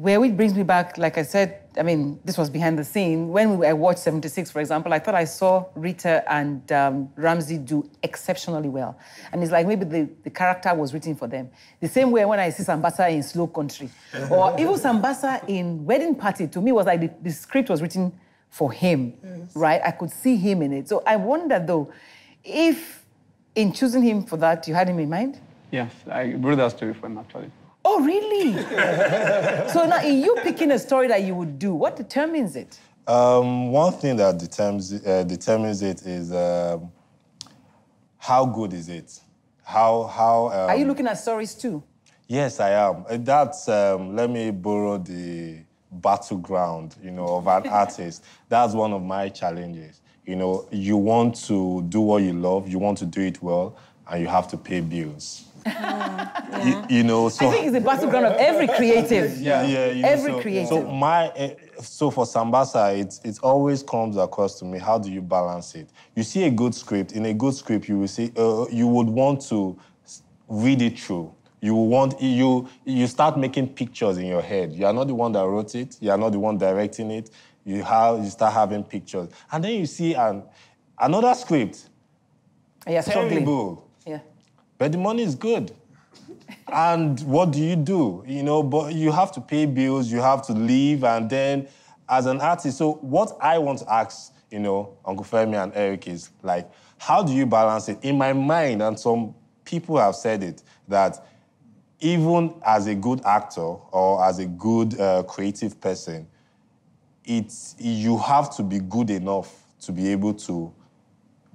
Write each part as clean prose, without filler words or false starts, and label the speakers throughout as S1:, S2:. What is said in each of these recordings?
S1: Which brings me back, like I said, I mean, this was behind the scene. When I watched 76, for example, I thought I saw Rita and Ramsey do exceptionally well. And it's like maybe the character was written for them. The same way when I see Sambasa in Slow Country, or even Sambasa in Wedding Party, to me was like the script was written for him, right? I could see him in it. So I wonder, though, if in choosing him for that, you had him in mind?
S2: Yes, I wrote that story for him, actually.
S1: Oh, really? So now, in you picking a story that you would do, what determines it?
S3: One thing that determines it is how good is it?
S1: Are you looking at stories too?
S3: Yes, I am. That's, let me borrow the battleground, of an artist. That's one of my challenges. You want to do what you love, you want to do it well, and you have to pay bills.
S1: Yeah. So I think it's the battleground of every creative. Every creative.
S3: So for Sambasa, it always comes across to me, how do you balance it? You see a good script. In a good script, you will see, you would want to read it through. You start making pictures in your head. You are not the one that wrote it. You are not the one directing it. You start having pictures. And then you see another script. Terrible.
S1: Yeah.
S3: But the money is good. And what do? But you have to pay bills, you have to live, and then as an artist, so what I want to ask, Uncle Femi and Eric is, like, how do you balance it? In my mind, and some people have said it, that even as a good actor or as a good creative person, you have to be good enough to be able to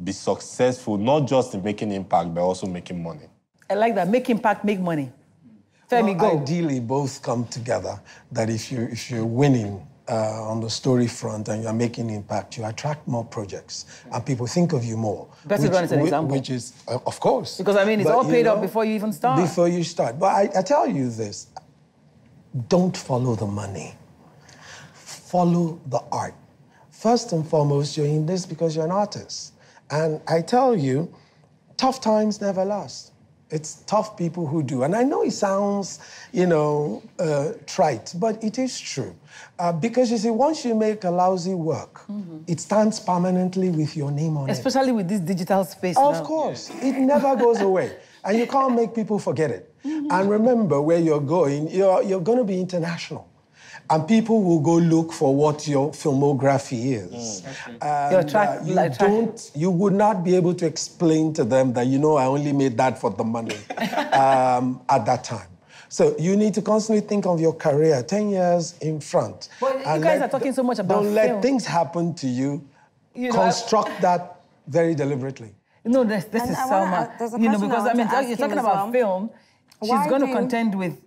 S3: be successful, not just in making impact, but also making money.
S1: I like that. Make impact, make money. Femi, go.
S4: Ideally, both come together. That if you're winning on the story front and you're making impact, you attract more projects and people think of you more.
S1: Battleground is an example.
S4: Which is, of course.
S1: Because, I mean, it's all paid up before you even start.
S4: Before you start. But I tell you this, don't follow the money. Follow the art. First and foremost, you're in this because you're an artist. And I tell you, tough times never last. It's tough people who do. And I know it sounds, trite, but it is true. Because you see, once you make a lousy work, it stands permanently with your name on
S1: Especially with this digital space
S4: now.
S1: Of
S4: course. It never goes away. And you can't make people forget it. And remember, where you're going, you're going to be international. And people will go look for what your filmography is. You would not be able to explain to them that, I only made that for the money at that time. So you need to constantly think of your career 10 years in front.
S1: But you guys are talking so much about
S4: Don't let things happen to you. Construct that very deliberately.
S1: No, this is Salma. Because, I mean, you're talking about film. She's going to contend with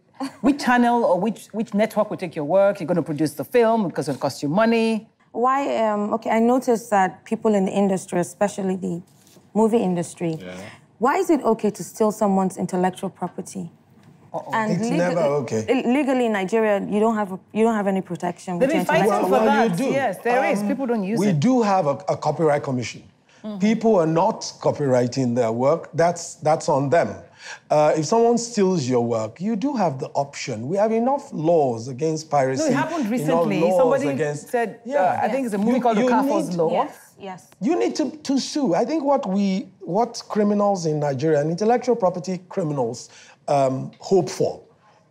S1: which channel or which network will take your work. You're going to produce the film because it'll cost you money.
S5: Why, I noticed that people in the industry, especially the movie industry, why is it okay to steal someone's intellectual property?
S4: And it's never okay.
S5: Legally in Nigeria, you don't have any protection.
S1: They've been fighting for that.
S4: You do.
S1: Yes, there is. People don't use it.
S4: We do have a copyright commission. People are not copyrighting their work. That's on them. If someone steals your work, you do have the option. We have enough laws against piracy.
S1: No, it happened recently. Somebody said, I think it's a movie called Okafor's Law.
S5: Yes.
S4: You need to sue. I think what criminals in Nigeria, and intellectual property criminals, hope for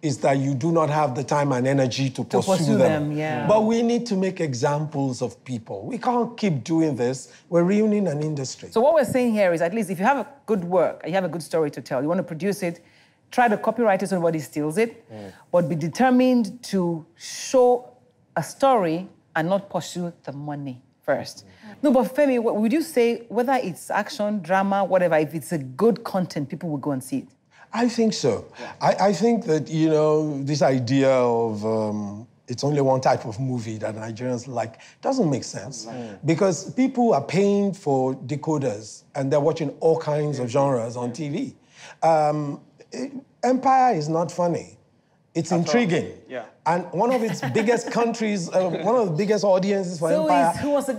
S4: is that you do not have the time and energy to pursue them. But we need to make examples of people. We can't keep doing this. We're ruining an industry.
S1: So what we're saying here is, at least if you have a good work, and you have a good story to tell, you want to produce it, try to copyright it so nobody steals it, but be determined to show a story and not pursue the money first. No, but Femi, would you say, whether it's action, drama, whatever, if it's a good content, people will go and see it?
S4: I think so. I think that, this idea of it's only one type of movie that Nigerians like doesn't make sense. Because people are paying for decoders and they're watching all kinds of genres on TV. Empire is not funny. It's intriguing. And one of its biggest countries, one of the biggest audiences for Empire is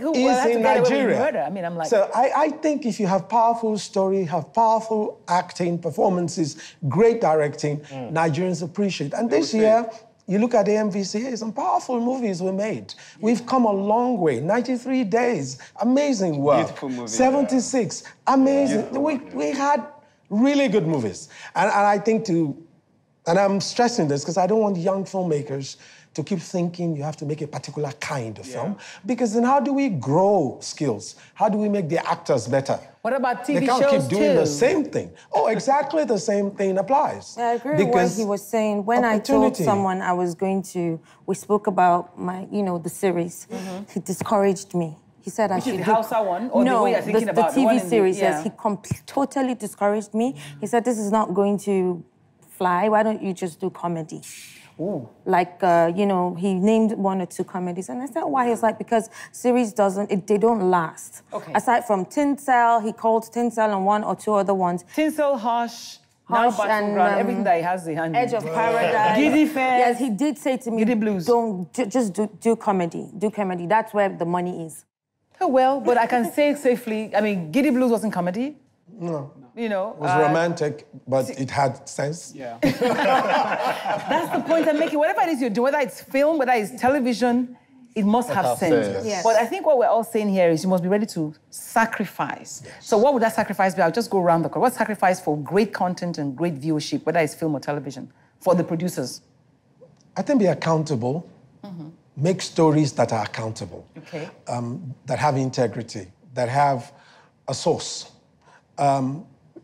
S4: in Nigeria.
S1: I mean, I'm like...
S4: So I think if you have powerful story, have powerful acting, performances, great directing, Nigerians appreciate. And this year, You look at AMVCA, some powerful movies were made. We've come a long way. 93 Days, amazing work.
S2: Beautiful movie.
S4: 76, amazing. We had really good movies. And I think and I'm stressing this because I don't want young filmmakers to keep thinking you have to make a particular kind of film. Because then how do we grow skills? How do we make the actors better?
S1: What about TV shows
S4: They can't keep doing
S1: too?
S4: the same thing. Oh, exactly the same thing applies.
S5: Yeah, I agree with what he was saying. When I told someone I was going to, we spoke about my, the series, he discouraged me. He said I should
S1: the Hausa one? Or
S5: no,
S1: the way you're thinking about
S5: the
S1: the one
S5: TV
S1: in
S5: series,
S1: yeah.
S5: yes. He totally discouraged me. He said, this is not going to fly. Why don't you just do comedy?
S1: Ooh.
S5: Like, he named 1 or 2 comedies. And I said, why? He's like, because series they don't last.
S1: Okay.
S5: Aside from Tinsel, he called Tinsel and 1 or 2 other ones.
S1: Tinsel, Hush, now Battleground, everything that he has the hand.
S5: Edge of Paradise.
S1: Giddy Fair.
S5: Yes, he did say to me,
S1: Giddy Blues.
S5: Just do comedy. Do comedy. That's where the money is.
S1: Oh, well, but I can say safely, I mean, Giddy Blues wasn't comedy.
S4: No.
S1: It
S4: was romantic, but it had sense.
S2: Yeah.
S1: That's the point I'm making. Whatever it is you're doing, whether it's film, whether it's television, it must have sense.
S5: Yes.
S1: But I think what we're all saying here is you must be ready to sacrifice. Yes. So what would that sacrifice be? I'll just go around the corner. What sacrifice for great content and great viewership, whether it's film or television, for the producers?
S4: I think be accountable. Make stories that are accountable.
S1: Okay.
S4: That have integrity, that have a source.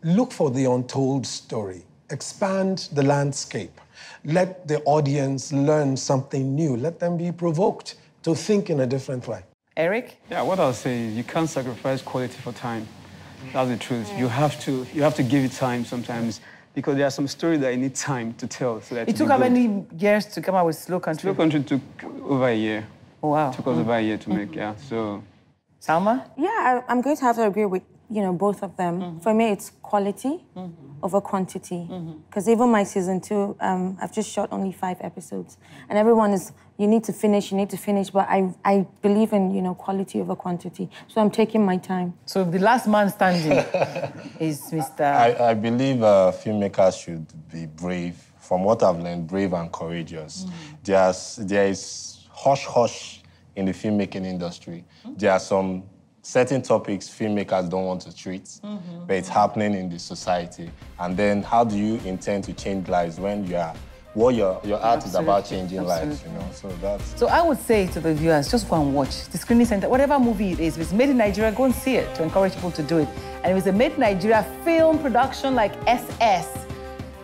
S4: Look for the untold story. Expand the landscape. Let the audience learn something new. Let them be provoked to think in a different way.
S1: Eric?
S2: Yeah, what I'll say is you can't sacrifice quality for time. That's the truth. You have to give it time sometimes because there are some stories that you need time to tell. So that
S1: It took how many years to come out with Slow Country?
S2: Slow Country took over a year.
S1: Oh, wow.
S2: It took us over a year to make, yeah. So.
S1: Salma?
S5: Yeah, I'm going to have to agree with both of them. For me, it's quality over quantity. Because even my season 2, I've just shot only 5 episodes. And everyone is, you need to finish. But I believe in, quality over quantity. So I'm taking my time.
S1: So the last man standing is Mr.
S3: I believe filmmakers should be brave. From what I've learned, brave and courageous. There is hush-hush in the filmmaking industry. There are some certain topics filmmakers don't want to treat, but it's happening in the society. And then how do you intend to change lives when your art is about changing lives, So
S1: I would say to the viewers, just go and watch the Screening Center, whatever movie it is. If it's made in Nigeria, go and see it to encourage people to do it. And if it's a made in Nigeria film production like SS,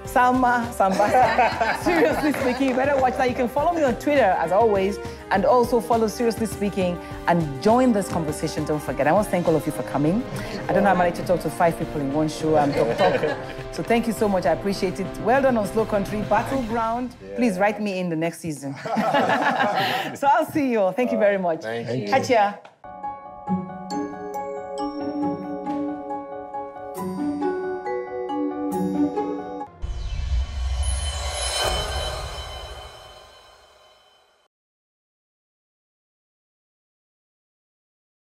S1: Salma, Sambasa, Seriously Speaking, you better watch that. You can follow me on Twitter, as always, and also follow Seriously Speaking and join this conversation, don't forget. I want to thank all of you for coming. I don't know how I managed to talk to 5 people in one show. I'm talk. So thank you so much, I appreciate it. Well done on Slow Country, Battleground. Yeah. Please write me in the next season. So I'll see you all. Thank you very much.
S3: Thank you.
S1: Catch ya.